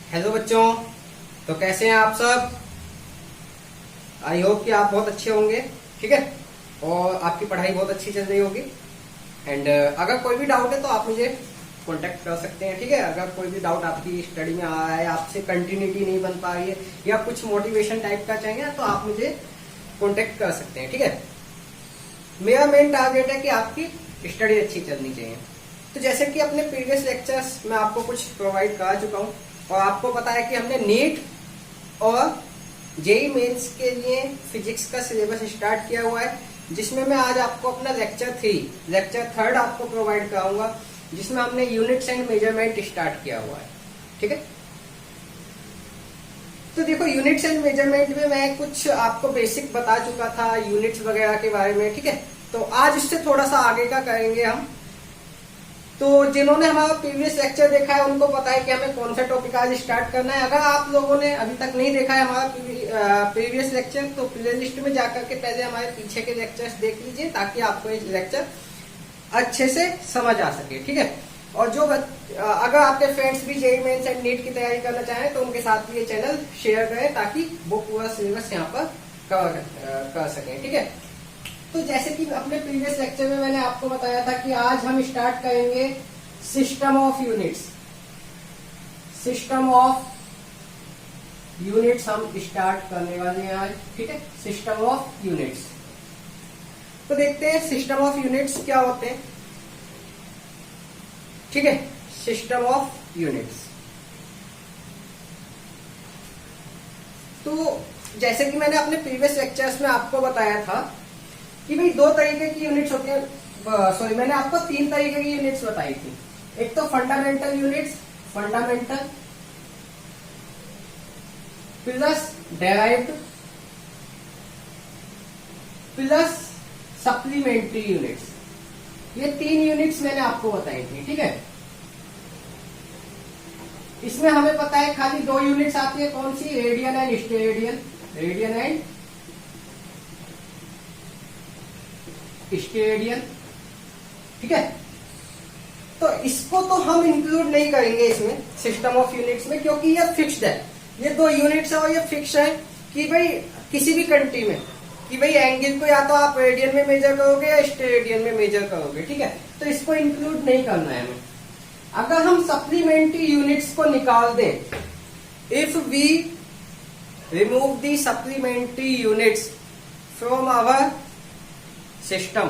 Hello बच्चों, तो कैसे हैं आप सब। आई होप कि आप बहुत अच्छे होंगे। ठीक है, और आपकी पढ़ाई बहुत अच्छी चल रही होगी। एंड अगर कोई भी डाउट है तो आप मुझे कांटेक्ट कर सकते हैं। ठीक है, अगर कोई भी डाउट आपकी स्टडी में आ रहा है, आपसे कंटिन्यूटी नहीं बन पा रही है या कुछ मोटिवेशन टाइप का चाहिए तो आप मुझे कांटेक्ट कर सकते हैं। ठीक है, मेरा मेन टारगेट है कि आपकी स्टडी अच्छी चलनी चाहिए। तो जैसे कि अपने प्रीवियस लेक्चर्स में आपको कुछ प्रोवाइड करा चुका हूँ और आपको पता है कि हमने नीट और जेई मेंस के लिए फिजिक्स का सिलेबस स्टार्ट किया हुआ है, जिसमें मैं आज आपको अपना लेक्चर थर्ड आपको प्रोवाइड कराऊंगा, जिसमें हमने यूनिट्स एंड मेजरमेंट स्टार्ट किया हुआ है। ठीक है, तो देखो यूनिट्स एंड मेजरमेंट में मैं कुछ आपको बेसिक बता चुका था यूनिट्स वगैरह के बारे में। ठीक है, तो आज इससे थोड़ा सा आगे का करेंगे हम। तो जिन्होंने हमारा प्रीवियस लेक्चर देखा है उनको पता है कि हमें कौन सा टॉपिक आज स्टार्ट करना है। अगर आप लोगों ने अभी तक नहीं देखा है हमारा प्रीवियस लेक्चर तो प्ले लिस्ट में जाकर के पहले हमारे पीछे के लेक्चर्स देख लीजिए, ताकि आपको ये लेक्चर अच्छे से समझ आ सके। ठीक है, और जो अगर आपके फ्रेंड्स भी जेईई मेंस एंड नीट की तैयारी करना चाहें तो उनके साथ भी ये चैनल शेयर करें, ताकि वो पूरा सिलेबस यहाँ पर कवर कर सकें। ठीक है, तो जैसे कि अपने प्रीवियस लेक्चर में मैंने आपको बताया था कि आज हम स्टार्ट करेंगे system of units. System of units हम स्टार्ट करने वाले हैं आज। ठीक है, सिस्टम ऑफ यूनिट्स। तो देखते हैं सिस्टम ऑफ यूनिट्स क्या होते हैं। ठीक है, सिस्टम ऑफ यूनिट्स। तो जैसे कि मैंने अपने प्रीवियस लेक्चर्स में आपको बताया था कि भाई दो तरीके की यूनिट्स होती है। सॉरी, मैंने आपको तीन तरीके की यूनिट्स बताई थी। एक तो fundamental units, fundamental plus derived plus supplementary units. ये तीन यूनिट्स मैंने आपको बताई थी। ठीक है, इसमें हमें पता है खाली दो यूनिट्स आती है, कौन सी, radian and steradian. Radian and steradian. ठीक है, तो इसको तो हम इंक्लूड नहीं करेंगे इसमें सिस्टम ऑफ यूनिट्स में, क्योंकि ये फिक्स्ड है। ये दो यूनिट्स है और ये फिक्स है कि भाई किसी भी कंट्री में कि भाई एंगल को या तो आप रेडियन में मेजर करोगे या स्टेरेडियन में मेजर करोगे। ठीक है, तो इसको इंक्लूड नहीं करना है हमें। अगर हम सप्लीमेंट्री यूनिट्स को निकाल दें, if we remove the supplementary units from our system,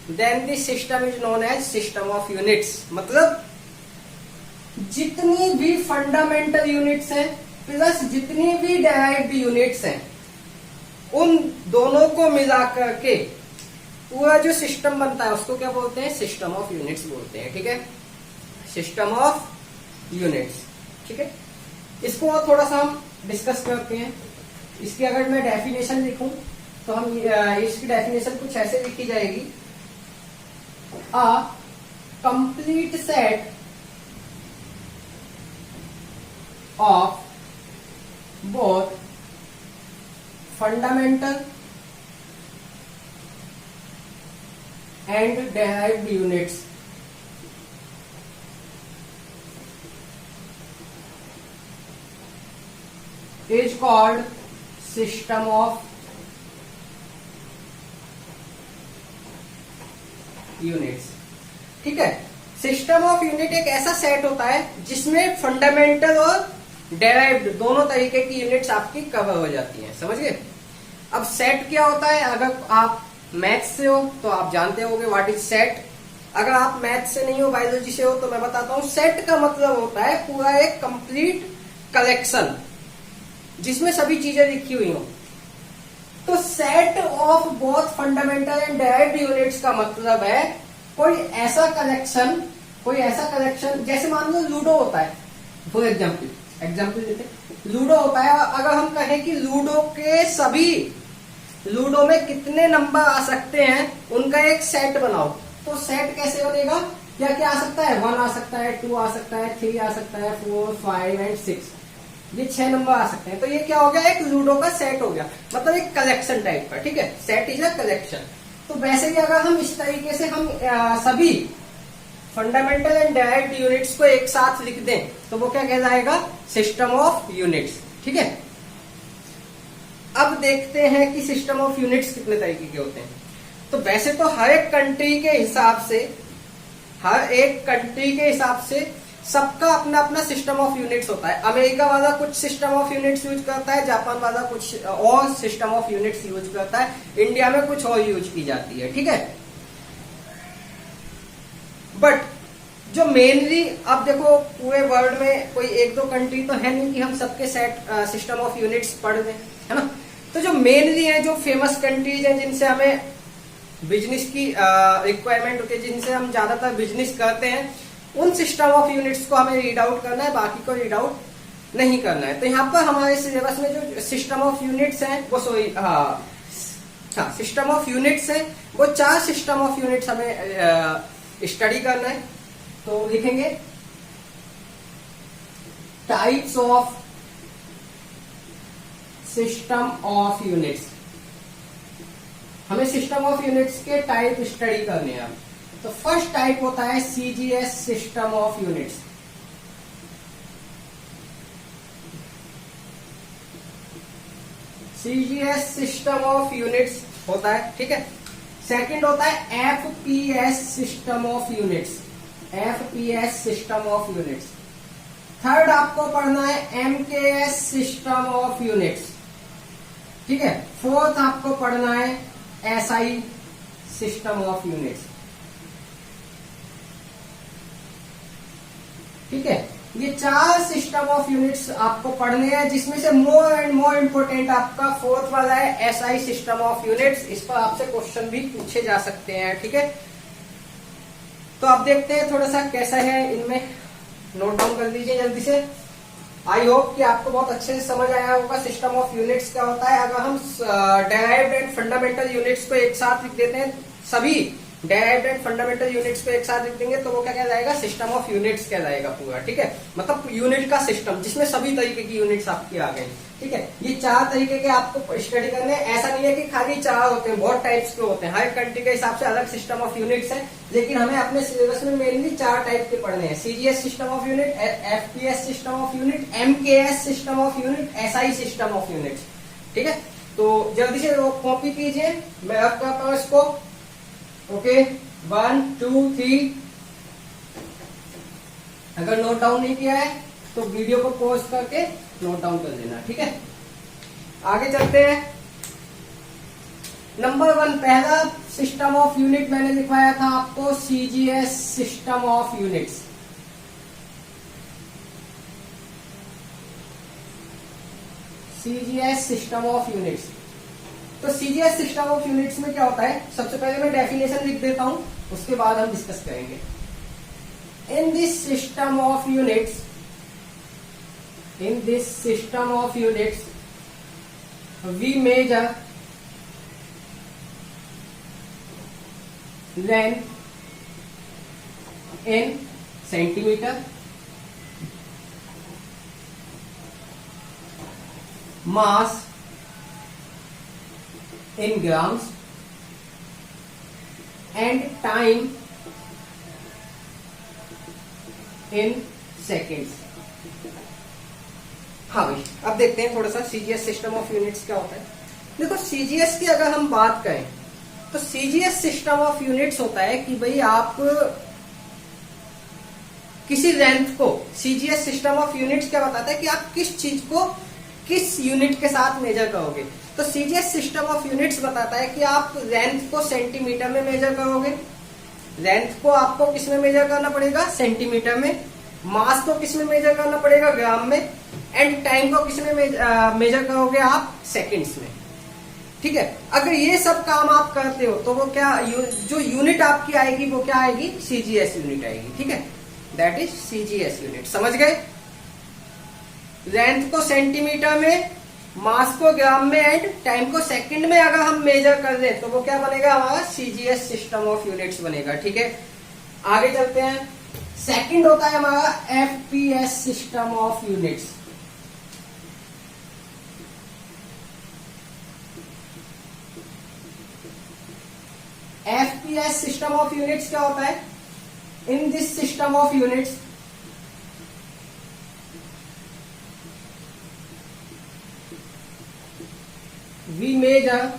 then the system is known as system of units. मतलब जितनी भी फंडामेंटल यूनिट्स हैं प्लस जितनी भी डेराइव्ड यूनिट्स हैं, उन दोनों को मिलाकर के पूरा जो सिस्टम बनता है उसको क्या बोलते हैं, सिस्टम ऑफ यूनिट्स बोलते हैं। ठीक है, सिस्टम ऑफ यूनिट्स। ठीक है, इसको और थोड़ा सा हम डिस्कस करते हैं। इसकी अगर मैं डेफिनेशन लिखूं तो हम इसकी डेफिनेशन कुछ ऐसे लिखी जाएगी, a complete set of both fundamental and derived units is called system of units. ठीक है, सिस्टम ऑफ यूनिट एक ऐसा सेट होता है जिसमें फंडामेंटल और डेराइव्ड दोनों तरीके की यूनिट्स आपकी कवर हो जाती हैं। समझ गए। अब सेट क्या होता है, अगर आप मैथ्स से हो तो आप जानते होंगे व्हाट इज सेट। अगर आप मैथ्स से नहीं हो, बायोलॉजी से हो, तो मैं बताता हूं। सेट का मतलब होता है पूरा एक कंप्लीट कलेक्शन जिसमें सभी चीजें लिखी हुई हो। तो set of both fundamental and derived units का मतलब है कोई ऐसा कलेक्शन जैसे मान लो लूडो होता है। फॉर एग्जाम्पल देते, लूडो होता है। अगर हम कहें कि लूडो में कितने नंबर आ सकते हैं उनका एक सेट बनाओ, तो सेट कैसे बनेगा, क्या क्या आ सकता है, 1 आ सकता है, 2 आ सकता है, 3 आ सकता है, 4, 5 एंड 6, ये 6 नंबर आ सकते हैं। तो ये क्या हो गया, एक लूडो का सेट हो गया, मतलब एक कलेक्शन टाइप का। ठीक है, सेट इज अ कलेक्शन। तो वैसे ही अगर हम इस तरीके से हम सभी फंडामेंटल एंड डायरेक्ट यूनिट्स को एक साथ लिख दें तो वो क्या कहलाएगा, सिस्टम ऑफ यूनिट्स। ठीक है, अब देखते हैं कि सिस्टम ऑफ यूनिट्स कितने तरीके के होते हैं। तो वैसे तो हर एक कंट्री के हिसाब से सबका अपना अपना सिस्टम ऑफ यूनिट्स होता है। अमेरिका वाला कुछ सिस्टम ऑफ यूनिट्स यूज करता है, जापान वाला कुछ और सिस्टम ऑफ यूनिट्स यूज करता है, इंडिया में कुछ और यूज की जाती है। ठीक है, बट जो मेनली, अब देखो पूरे वर्ल्ड में कोई एक दो कंट्री तो है नहीं कि हम सबके सेट सिस्टम ऑफ यूनिट्स पढ़ लें, है ना। तो जो मेनली है, जो फेमस कंट्रीज हैं जिनसे हमें बिजनेस की रिक्वायरमेंट होती है, जिनसे हम ज्यादातर बिजनेस करते हैं, उन सिस्टम ऑफ यूनिट्स को हमें रीड आउट करना है, बाकी को रीड आउट नहीं करना है। तो यहाँ पर हमारे सिलेबस में जो सिस्टम ऑफ यूनिट्स हैं वो सिस्टम ऑफ यूनिट्स हैं, वो 4 सिस्टम ऑफ यूनिट्स हमें स्टडी करना है। तो लिखेंगे types of system of units. हमें सिस्टम ऑफ यूनिट्स के टाइप स्टडी करने हैं। तो फर्स्ट टाइप होता है CGS system of units. CGS system of units होता है। ठीक है, सेकंड होता है FPS system of units. FPS system of units. Third आपको पढ़ना है एमकेएस सिस्टम ऑफ यूनिट्स। ठीक है, फोर्थ आपको पढ़ना है एसआई सिस्टम ऑफ यूनिट्स। ठीक है, ये 4 सिस्टम ऑफ यूनिट्स आपको पढ़ने हैं, जिसमें से मोर एंड मोर इंपोर्टेंट आपका फोर्थ वाला है एसआई सिस्टम ऑफ यूनिट्स। इस पर आपसे क्वेश्चन भी पूछे जा सकते हैं। ठीक है, तो आप देखते हैं थोड़ा सा कैसा है, इनमें नोट डाउन कर लीजिए जल्दी से। आई होप कि आपको बहुत अच्छे से समझ आया होगा सिस्टम ऑफ यूनिट्स क्या होता है। अगर हम डेराइव्ड एंड फंडामेंटल यूनिट्स को एक साथ लिख देते हैं, सभी डेराइव्ड एंड फंडामेंटल यूनिट्स को एक साथ लिख देंगे, तो वो क्या कहलाएगा, सिस्टम ऑफ यूनिट्स कहलाएगा पूरा। ठीक है, मतलब यूनिट का सिस्टम जिसमें सभी तरीके की यूनिट्स आपकी आ गई। ठीक है, ये 4 तरीके के आपको स्टडी करने हैं। ऐसा नहीं है कि खाली 4 होते हैं, बहुत टाइप्स के होते हैं। हर कंट्री के हिसाब से अलग सिस्टम ऑफ यूनिट्स है, लेकिन हमें अपने सिलेबस में मेनली 4 टाइप के पढ़ने हैं। CGS system of unit, FPS system of unit, MKS system of unit, SI system of unit. ठीक है, तो जल्दी से कॉपी कीजिए, मैं अब करता हूं इसको। ओके, 1 2 3। अगर नोट डाउन नहीं किया है तो वीडियो को पॉज करके नोट डाउन कर देना। ठीक है, आगे चलते हैं। नंबर 1, पहला सिस्टम ऑफ यूनिट मैंने लिखवाया था आपको CGS system of units. CGS system of units. तो सीजीएस सिस्टम ऑफ यूनिट्स में क्या होता है, सबसे पहले मैं डेफिनेशन लिख देता हूं, उसके बाद हम डिस्कस करेंगे। In this system of units, in this system of units we measure length in centimetre, mass in grams and time in seconds। हाँ भाई, अब देखते हैं थोड़ा सा सीजीएस सिस्टम ऑफ यूनिट्स क्या होता है। देखो, सीजीएस की अगर हम बात करें तो सीजीएस सिस्टम ऑफ यूनिट्स होता है कि भाई आप किसी लेंथ को, सीजीएस सिस्टम ऑफ यूनिट्स क्या बताता है कि आप किस चीज को किस यूनिट के साथ मेजर करोगे। तो सीजीएस सिस्टम ऑफ यूनिट्स बताता है कि आप लेंथ को सेंटीमीटर में मेजर करोगे, लेंथ को आपको किस में मेजर करना पड़ेगा, सेंटीमीटर में, मास को किस में मेजर करना पड़ेगा, ग्राम में, एंड टाइम को किस में मेजर करोगे आप, सेकंड्स में। ठीक है, अगर ये सब काम आप करते हो तो वो क्या, जो यूनिट आपकी आएगी वो क्या आएगी, सीजीएस यूनिट आएगी। ठीक है, दैट इज सीजीएस यूनिट। समझ गए, लेंथ को सेंटीमीटर में, मास को ग्राम में, एंड टाइम को सेकंड में अगर हम मेजर कर दें तो वो क्या बनेगा, हमारा सीजीएस सिस्टम ऑफ यूनिट्स बनेगा। ठीक है, आगे चलते हैं। सेकंड होता है हमारा FPS system of units. FPS system of units क्या होता है, in this system of units we measure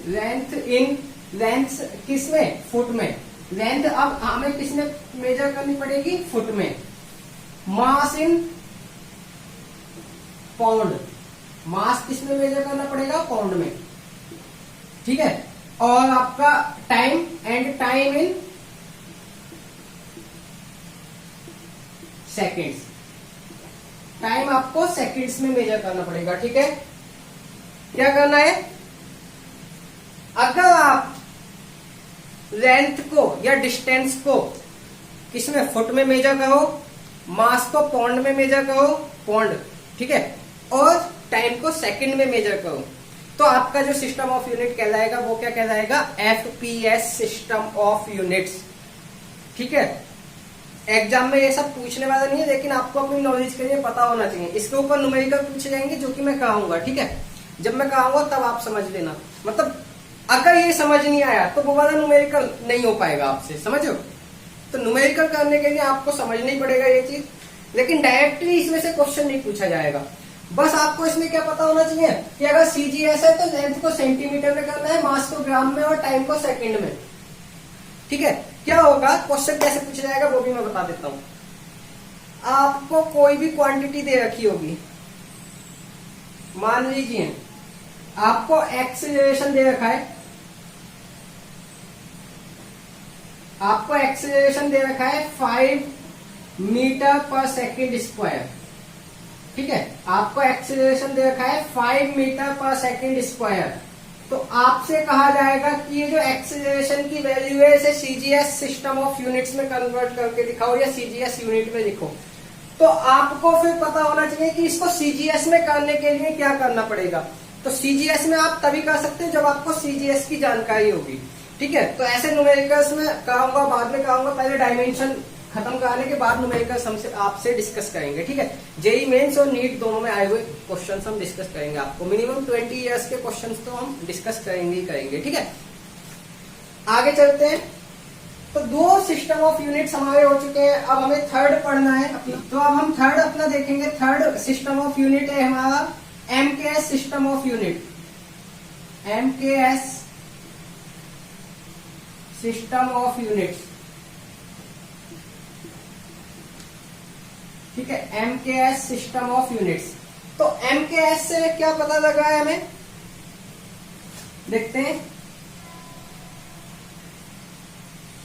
length in length किसमें, फुट में। लेंथ अब हमें किसमें मेजर करनी पड़ेगी, फुट में। मास इन पाउंड, मास किसमें मेजर करना पड़ेगा, पाउंड में, ठीक है। और आपका time and time in seconds, time आपको सेकेंड्स में मेजर करना पड़ेगा, ठीक है। क्या करना है, अगर आप लेंथ को या डिस्टेंस को किसमें, फुट में मेजर करो, मास को पाउंड में मेजर करो, पाउंड, ठीक है, और टाइम को सेकंड में मेजर करो, तो आपका जो सिस्टम ऑफ यूनिट कहलाएगा वो क्या कहलाएगा, एफपीएस सिस्टम ऑफ यूनिट्स, ठीक है। एग्जाम में ये सब पूछने वाला नहीं है, लेकिन आपको अपनी नॉलेज के लिए पता होना चाहिए। इसके ऊपर न्यूमेरिकल पूछे जाएंगे जो कि मैं कहूंगा, ठीक है। जब मैं कहूंगा तब आप समझ लेना, मतलब अगर ये समझ नहीं आया तो वो वाला न्यूमेरिकल नहीं हो पाएगा आपसे, समझो। तो न्यूमेरिकल करने के लिए आपको समझना ही पड़ेगा ये चीज, लेकिन डायरेक्टली इसमें से क्वेश्चन नहीं पूछा जाएगा। बस आपको इसमें क्या पता होना चाहिए कि अगर सीजीएस है तो लेंथ को सेंटीमीटर में करना है, मास को ग्राम में और टाइम को सेकंड में, ठीक है। क्या होगा, क्वेश्चन कैसे पूछा जाएगा वो भी मैं बता देता हूं। आपको कोई भी क्वांटिटी दे रखी होगी, मान लीजिए आपको एक्सीलरेशन दे रखा है, आपको एक्सीलरेशन दे रखा है 5 मीटर पर सेकेंड स्क्वायर, ठीक है। आपको एक्सीलरेशन दे रखा है 5 मीटर पर सेकेंड स्क्वायर। तो आपसे कहा जाएगा कि ये जो एक्सीलरेशन की वैल्यू है इसे सीजीएस सिस्टम ऑफ यूनिट्स में कन्वर्ट करके दिखाओ या सीजीएस यूनिट में लिखो। तो आपको फिर पता होना चाहिए कि इसको सीजीएस में करने के लिए क्या करना पड़ेगा। तो सीजीएस में आप तभी कर सकते हैं जब आपको सीजीएस की जानकारी होगी, ठीक है। तो ऐसे न्यूमेरिकल्स में कराऊंगा, बाद में कराऊंगा, पहले डायमेंशन खत्म कराने के बाद न्यूमेरिकल्स हमसे आपसे डिस्कस करेंगे, ठीक है। जेई मेंस और नीट दोनों में आए हुए क्वेश्चंस हम डिस्कस करेंगे। आपको मिनिमम 20 इयर्स के क्वेश्चंस तो हम डिस्कस करेंगे ही करेंगे, ठीक है। आगे चलते हैं। तो 2 सिस्टम ऑफ यूनिट्स हमारे हो चुके हैं, अब हमें थर्ड पढ़ना है अपना। तो अब हम थर्ड अपना देखेंगे। थर्ड सिस्टम ऑफ यूनिट है हमारा MKS system of unit, MKS system of units, ठीक है। MKS system of units. तो एमकेएस से क्या पता लगा है हमें, देखते हैं।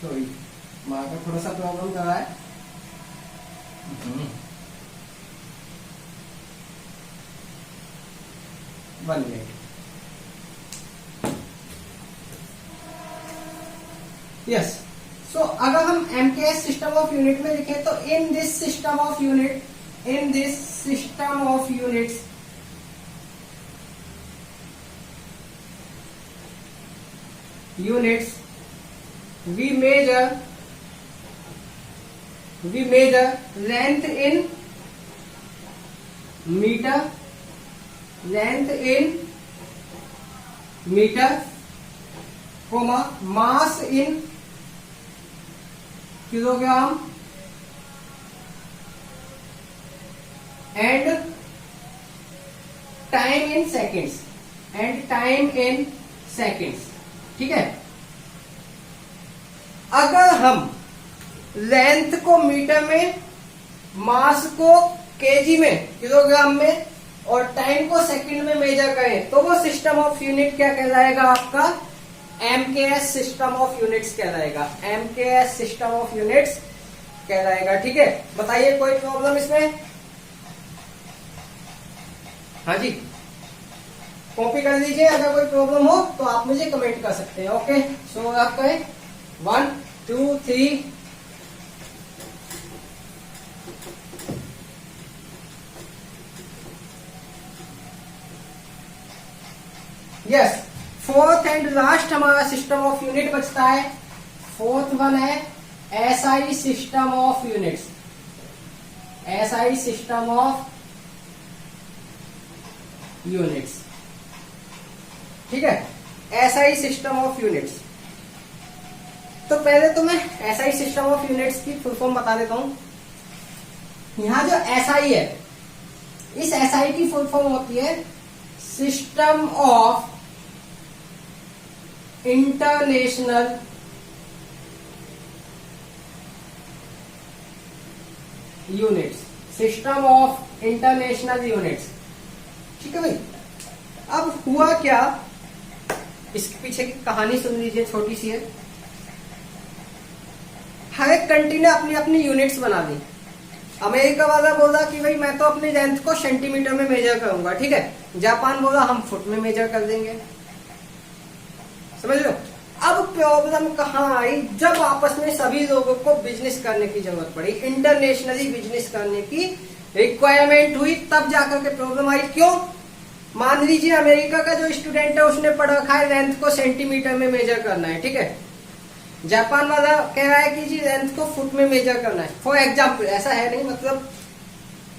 सॉरी, मार्कर थोड़ा सा प्रॉब्लम कर रहा है। One minute. यस, सो अगर हम एमकेएस सिस्टम ऑफ यूनिट में लिखें तो इन this system of unit, in this system of units we measure length in meter, length in meter, comma mass in kilogram and time in seconds, and time in seconds, ठीक है। अगर हम length को metre में, मास को KG में, kilogram में, और टाइम को सेकंड में मेजर करें तो वो सिस्टम ऑफ यूनिट क्या कहलाएगा, आपका एमकेएस सिस्टम ऑफ यूनिट्स कहलाएगा, एमकेएस सिस्टम ऑफ यूनिट्स कहलाएगा, ठीक है। बताइए कोई प्रॉब्लम इसमें? हाँ जी, कॉपी कर लीजिए, अगर कोई प्रॉब्लम हो तो आप मुझे कमेंट कर सकते हैं। ओके, सो आप कहें 1 2 3। यस, फोर्थ एंड लास्ट हमारा सिस्टम ऑफ यूनिट बचता है। फोर्थ वन है SI system of units, SI system of units, ठीक है। SI system of units. तो पहले तो मैं एसआई सिस्टम ऑफ यूनिट्स की फुल फॉर्म बता देता हूं। यहां जो एसआई है, इस एसआई की फुल फॉर्म होती है system of international units, system of international units. ठीक है भाई। अब हुआ क्या, इसके पीछे की कहानी सुन लीजिए, छोटी सी है। हर एक कंट्री ने अपनी अपनी यूनिट्स बना दी। अमेरिका वाला बोला कि भाई मैं तो अपनी लेंथ को सेंटीमीटर में मेजर करूंगा, ठीक है। जापान बोला हम फुट में मेजर कर देंगे, समझ लो। अब प्रॉब्लम कहाँ आई, जब आपस में सभी लोगों को बिजनेस करने की जरूरत पड़ी, इंटरनेशनली बिजनेस करने की रिक्वायरमेंट हुई, तब जाकर के प्रॉब्लम आई। क्यों? मान लीजिए अमेरिका का जो स्टूडेंट है उसने पढ़ रखा है लेंथ को सेंटीमीटर में मेजर करना है, ठीक है। जापान वाला कह रहा है कि जी लेंथ को फुट में मेजर करना है। फॉर एग्जाम्पल, ऐसा है नहीं, मतलब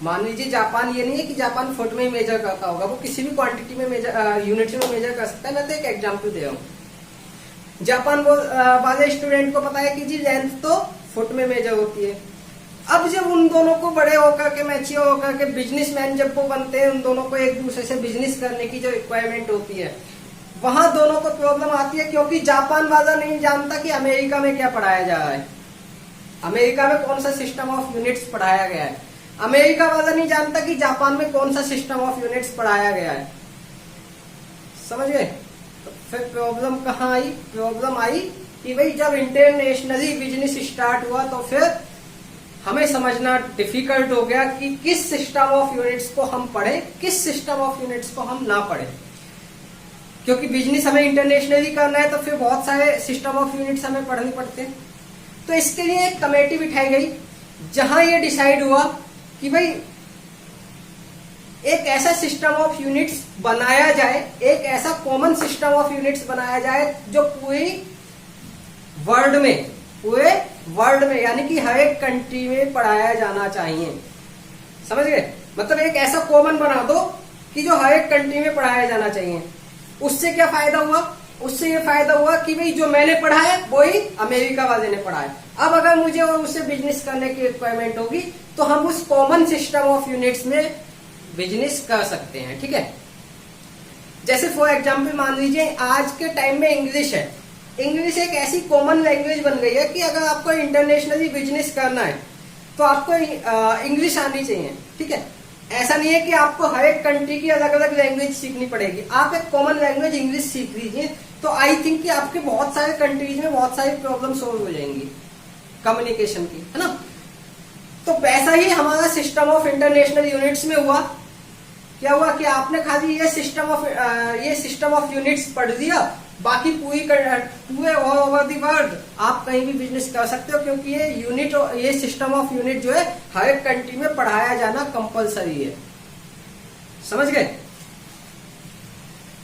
मान लीजिए जापान, ये नहीं है कि जापान फुट में ही मेजर करता होगा, वो किसी भी क्वांटिटी में मेजर, यूनिट में मेजर कर सकता है। मैं तो एक एग्जाम्पल दे रहा हूँ। जापान वाले स्टूडेंट को पता है कि जी लेंथ तो फुट में मेजर होती है। अब जब उन दोनों को बड़े होकर के, मैच्योर होकर के बिजनेसमैन जब वो बनते हैं, उन दोनों को एक दूसरे से बिजनेस करने की जो रिक्वायरमेंट होती है, वहां दोनों को प्रॉब्लम आती है। क्योंकि जापान वाला नहीं जानता कि अमेरिका में क्या पढ़ाया जा रहा है, अमेरिका में कौन सा सिस्टम ऑफ यूनिट्स पढ़ाया गया है। अमेरिका वाला नहीं जानता कि जापान में कौन सा सिस्टम ऑफ यूनिट्स पढ़ाया गया है, समझ गए। तो फिर प्रॉब्लम कहाँ आई? प्रॉब्लम आई कि भाई जब इंटरनेशनली बिजनेस स्टार्ट हुआ तो फिर हमें समझना डिफिकल्ट हो गया कि किस सिस्टम ऑफ यूनिट्स को हम पढ़े, किस सिस्टम ऑफ यूनिट्स को हम ना पढ़े। क्योंकि बिजनेस हमें इंटरनेशनली करना है तो फिर बहुत सारे सिस्टम ऑफ यूनिट्स हमें पढ़ने पड़ते हैं। तो इसके लिए एक कमेटी बिठाई गई जहां ये डिसाइड हुआ कि भाई एक ऐसा सिस्टम ऑफ यूनिट्स बनाया जाए, एक ऐसा कॉमन सिस्टम ऑफ यूनिट्स बनाया जाए जो पूरे वर्ल्ड में यानी कि हर एक कंट्री में पढ़ाया जाना चाहिए, समझ गए। मतलब एक ऐसा कॉमन बना दो कि जो हर एक कंट्री में पढ़ाया जाना चाहिए। उससे क्या फायदा हुआ? उससे ये फायदा हुआ कि भाई जो मैंने पढ़ा है वही अमेरिका वाले ने पढ़ा है। अब अगर मुझे उससे बिजनेस करने की रिक्वायरमेंट होगी तो हम उस कॉमन सिस्टम ऑफ यूनिट्स में बिजनेस कर सकते हैं, ठीक है। जैसे फॉर एग्जाम्पल मान लीजिए आज के टाइम में इंग्लिश है। इंग्लिश एक ऐसी कॉमन लैंग्वेज बन गई है कि अगर आपको इंटरनेशनली बिजनेस करना है तो आपको इंग्लिश आनी चाहिए, ठीक है। ऐसा नहीं है कि आपको हर एक कंट्री की अलग अलग लैंग्वेज सीखनी पड़ेगी। आप एक कॉमन लैंग्वेज इंग्लिश सीख लीजिए तो आई थिंक कि आपके बहुत सारे कंट्रीज में बहुत सारी प्रॉब्लम सोल्व हो जाएंगी कम्युनिकेशन की, है ना। तो वैसा ही हमारा सिस्टम ऑफ इंटरनेशनल यूनिट्स में हुआ। क्या हुआ कि आपने खाली ये सिस्टम ऑफ यूनिट्स पढ़ दिया, बाकी पूरे ऑल ओवर द वर्ल्ड आप कहीं भी बिजनेस कर सकते हो, क्योंकि ये सिस्टम ऑफ यूनिट जो है हर एक कंट्री में पढ़ाया जाना कंपलसरी है, समझ गए।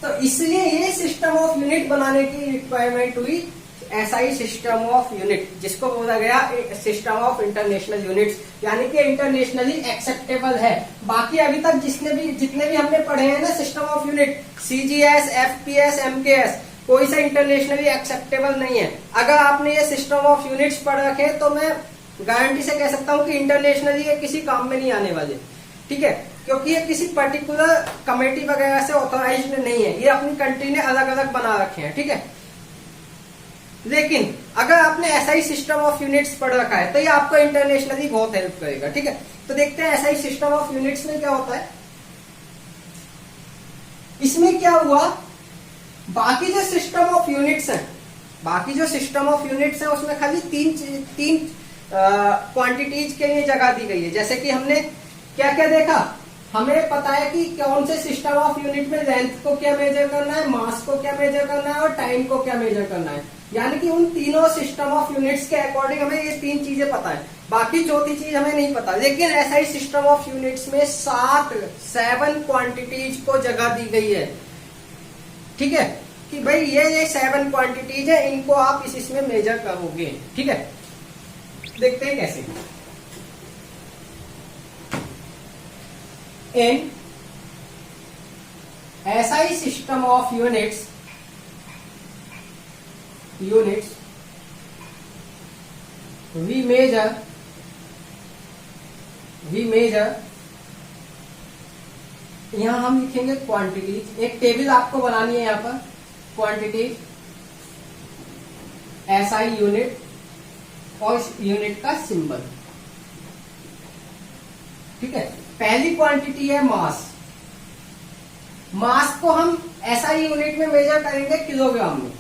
तो इसलिए ये सिस्टम ऑफ यूनिट बनाने की रिक्वायरमेंट हुई, एसआई सिस्टम ऑफ यूनिट, जिसको बोला गया सिस्टम ऑफ इंटरनेशनल यूनिट्स, यानी कि इंटरनेशनली एक्सेप्टेबल है। बाकी अभी तक जितने भी हमने पढ़े हैं ना system of unit, CGS, FPS, MKS, कोई सा इंटरनेशनली एक्सेप्टेबल नहीं है। अगर आपने ये सिस्टम ऑफ यूनिट्स पढ़ रखे तो मैं गारंटी से कह सकता हूं कि इंटरनेशनली ये किसी काम में नहीं आने वाले, ठीक है। क्योंकि ये किसी पर्टिकुलर कमेटी वगैरह से ऑथोराइज्ड नहीं है, ये अपनी कंट्री ने अलग अलग बना रखे हैं, ठीक है। लेकिन अगर आपने एसआई सिस्टम ऑफ यूनिट्स पढ़ रखा है तो ये आपको इंटरनेशनली बहुत हेल्प करेगा, ठीक है। तो देखते हैं एसआई सिस्टम ऑफ यूनिट्स में क्या होता है। इसमें क्या हुआ, बाकी जो सिस्टम ऑफ यूनिट्स है उसमें खाली तीन क्वांटिटीज के लिए जगह दी गई है। जैसे कि हमने क्या क्या देखा, हमें पता है कि कौन से सिस्टम ऑफ यूनिट में लेंथ को क्या मेजर करना है, मास को क्या मेजर करना है और टाइम को क्या मेजर करना है। यानी कि उन तीनों सिस्टम ऑफ यूनिट्स के अकॉर्डिंग हमें ये तीन चीजें पता है, बाकी चौथी चीज हमें नहीं पता। लेकिन ऐसा ही सिस्टम ऑफ यूनिट्स में 7 क्वांटिटीज को जगह दी गई है, ठीक है, कि भाई ये 7 क्वांटिटीज है, इनको आप इसमें मेजर करोगे, ठीक है। देखते हैं कैसे। इन SI system of units, units we measure यहां हम लिखेंगे क्वांटिटीज। एक टेबल आपको बनानी है यहां पर, क्वांटिटीज SI यूनिट और इस यूनिट का सिंबल। ठीक है, पहली क्वांटिटी है मास। मास को हम SI यूनिट में मेजर करेंगे किलोग्राम में।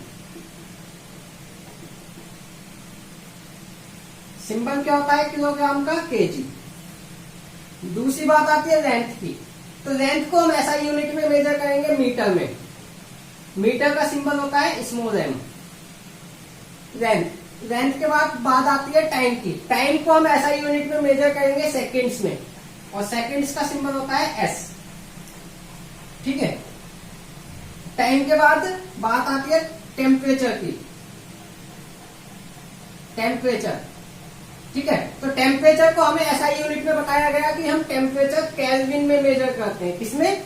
सिंबल क्या होता है किलोग्राम का, केजी। दूसरी बात आती है लेंथ की, तो लेंथ को हम SI यूनिट में मेजर करेंगे मीटर में। मीटर का सिंबल होता है स्मॉल m। लेंथ के बाद बात आती है टाइम की। टाइम को हम SI यूनिट में मेजर करेंगे सेकेंड्स में, और सेकेंड्स का सिंबल होता है S। ठीक है, टाइम के बाद बात आती है टेम्परेचर की। टेम्परेचर, ठीक है, तो टेम्परेचर को हमें SI यूनिट में बताया गया कि हम टेम्परेचर केल्विन में मेजर करते हैं। किसमें,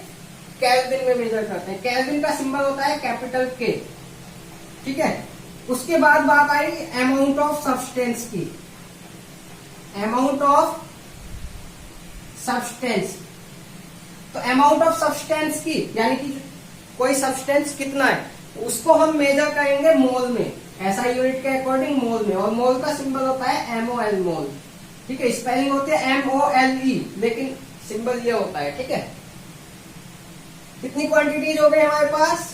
केल्विन में मेजर करते हैं। केल्विन का सिंबल होता है कैपिटल K। ठीक है, उसके बाद बात आई अमाउंट ऑफ सब्सटेंस की। अमाउंट ऑफ सब्सटेंस, तो अमाउंट ऑफ सब्सटेंस की यानी कि कोई सब्सटेंस कितना है, उसको हम मेजर करेंगे मोल में, SI यूनिट के अकॉर्डिंग मोल में। और मोल का सिंबल होता है MOL, मोल। ठीक है, स्पेलिंग होती है MOLE, लेकिन सिंबल ये होता है। ठीक है, कितनी क्वांटिटीज हो गई हमारे पास,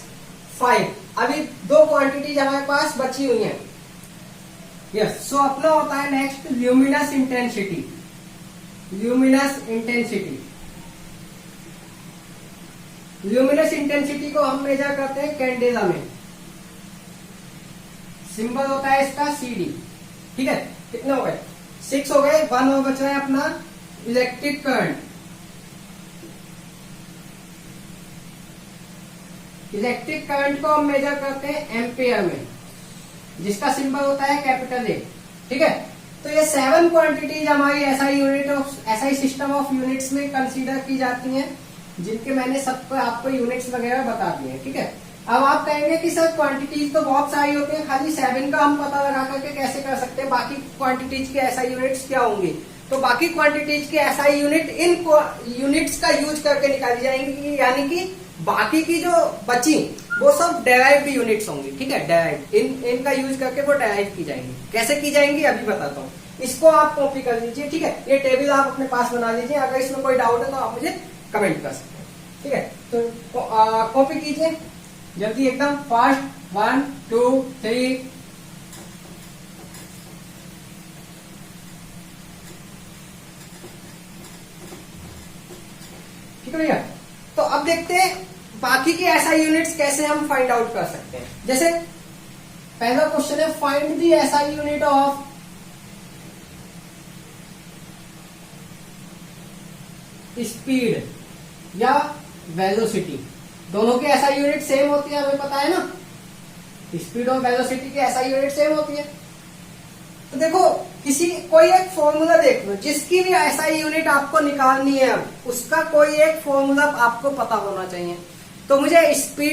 5। अभी 2 क्वांटिटीज हमारे पास बची हुई हैं। यस, सो अपना होता है next luminous intensity. Luminous intensity, luminous intensity को हम मेजर करते हैं कैंडेला में। सिंबल होता है इसका CD। ठीक है, कितने हो गए, 6 हो गए। 1 और बच रहा है अपना इलेक्ट्रिक करंट। इलेक्ट्रिक करंट को हम मेजर करते हैं एम्पेयर में, जिसका सिंबल होता है कैपिटल A। ठीक है, तो ये 7 क्वांटिटीज हमारी SI सिस्टम ऑफ यूनिट्स में कंसीडर की जाती हैं, जिनके मैंने सबको आपको यूनिट्स वगैरह बता दिए। ठीक है, अब आप कहेंगे कि सर क्वांटिटीज तो बहुत सारी होती हैं, खाली 7 का हम पता लगा करके कैसे कर सकते हैं, बाकी क्वांटिटीज के SI यूनिट्स क्या होंगे। तो बाकी क्वांटिटीज के SI यूनिट इन यूनिट्स का यूज करके निकाली जाएंगी, यानी कि बाकी की जो बची वो सब डेराइव्ड यूनिट्स होंगी। ठीक है, डेराइव्ड, इनका यूज करके वो डेराइव की जाएंगी। कैसे की जाएंगी अभी बताता हूँ, इसको आप कॉपी कर लीजिए। ठीक है, ये टेबल आप अपने पास बना लीजिए, अगर इसमें कोई डाउट है तो आप मुझे कमेंट कर सकते हैं। ठीक है, तो कॉपी कीजिए जल्दी एकदम फास्ट। 1 2 3। ठीक है भैया, तो अब देखते हैं बाकी की SI यूनिट्स कैसे हम फाइंड आउट कर सकते हैं। जैसे पहला क्वेश्चन है, find the SI unit of speed या वेलोसिटी। दोनों की SI यूनिट सेम होती है, हमें पता है ना, स्पीड और वेलोसिटी की SI यूनिट सेम होती है। तो देखो, कोई एक फॉर्मूला देख लो, जिसकी भी SI यूनिट आपको निकालनी है, उसका कोई एक फॉर्मूला आपको पता होना चाहिए। तो मुझे स्पीड